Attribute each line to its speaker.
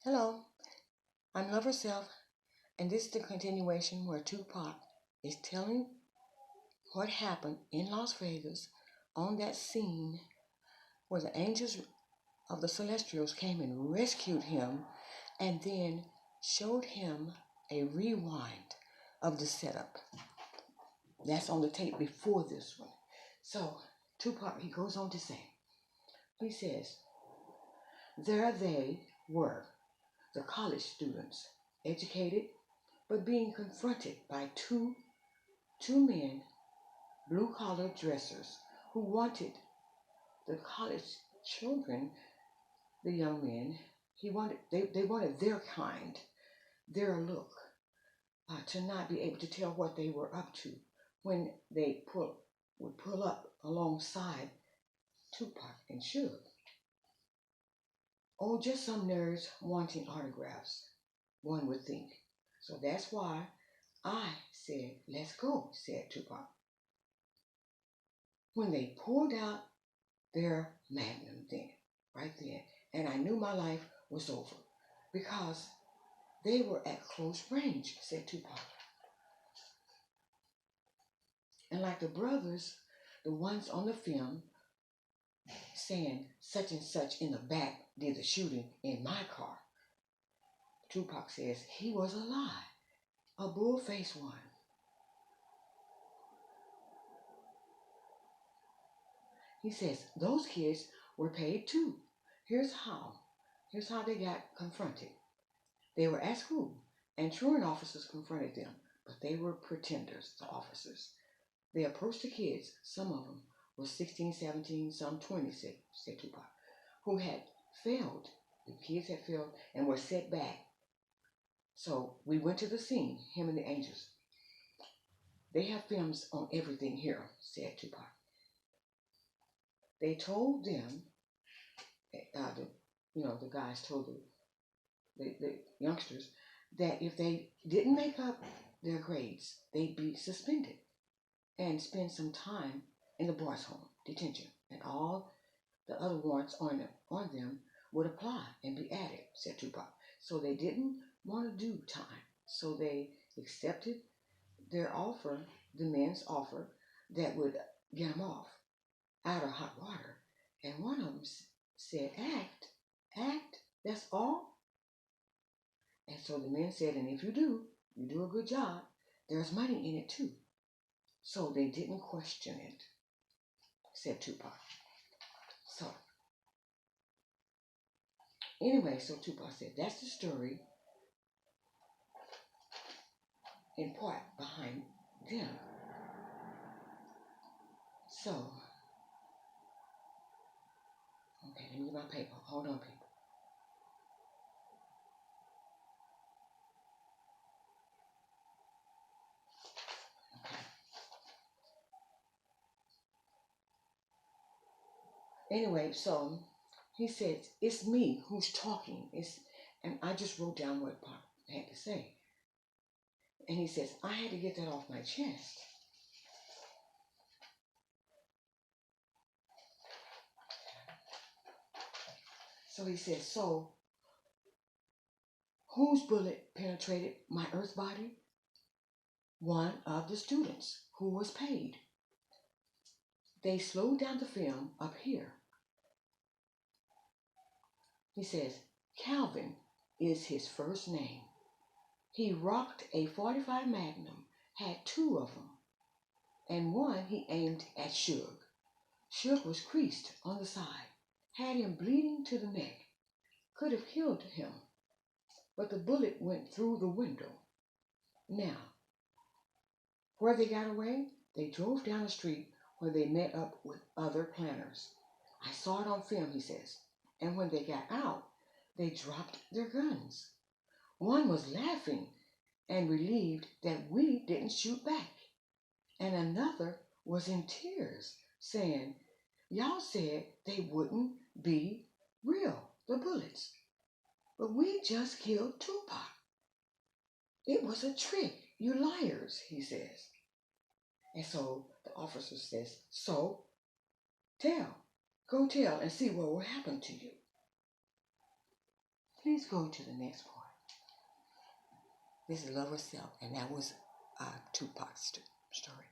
Speaker 1: Hello, I'm Lover Self, and this is the continuation where Tupac is telling what happened in Las Vegas on that scene where the angels of the Celestials came and rescued him and then showed him a rewind of the setup. That's on the tape before this one. So, Tupac, he goes on to say, he says, there they were, the college students, educated but being confronted by two men, blue-collar dressers, who wanted the college children, the young men, they wanted their kind, their look, to not be able to tell what they were up to when they would pull up alongside Tupac and Suge. Oh, just some nerds wanting autographs, one would think. So that's why I said, let's go, said Tupac. When they pulled out their magnum then, right then, and I knew my life was over because they were at close range, said Tupac. And like the brothers, the ones on the film saying such and such in the back did the shooting in my car, Tupac says he was a lie, a bull-faced one. He says those kids were paid too. Here's how. Here's how they got confronted. They were asked who, and truant officers confronted them, but they were pretenders, the officers. They approached the kids, some of them were 16, 17, some 20, said Tupac, who had failed. The kids had failed and were set back. So we went to the scene, him and the angels. They have films on everything here, said Tupac. They told them, the guys told the youngsters that if they didn't make up their grades, they'd be suspended and spend some time in the boys' home, detention, and all the other warrants on them would apply and be added, said Tupac. So they didn't want to do time. So they accepted their offer, the men's offer, that would get them off out of hot water. And one of them said, act, that's all. And so the men said, and if you do a good job, there's money in it too. So they didn't question it, said Tupac. So, anyway, so Tupac said, that's the story in part behind them. So, okay, let me get my paper. Hold on, people. Anyway, so he said, it's me who's talking. And I just wrote down what Pop had to say. And he says, I had to get that off my chest. So he said, so whose bullet penetrated my earth body? One of the students who was paid. They slowed down the film up here. He says, Calvin is his first name. He rocked a .45 Magnum, had two of them, and one he aimed at Suge. Suge was creased on the side, had him bleeding to the neck, could have killed him, but the bullet went through the window. Now, where they got away, they drove down the street where they met up with other planners. I saw it on film, he says, and when they got out, they dropped their guns. One was laughing and relieved that we didn't shoot back. And another was in tears, saying, y'all said they wouldn't be real, the bullets. But we just killed Tupac. It was a trick, you liars, he says. And so the officer says, so go tell and see what will happen to you. Please go to the next part. This is Love Herself, and that was Tupac's story.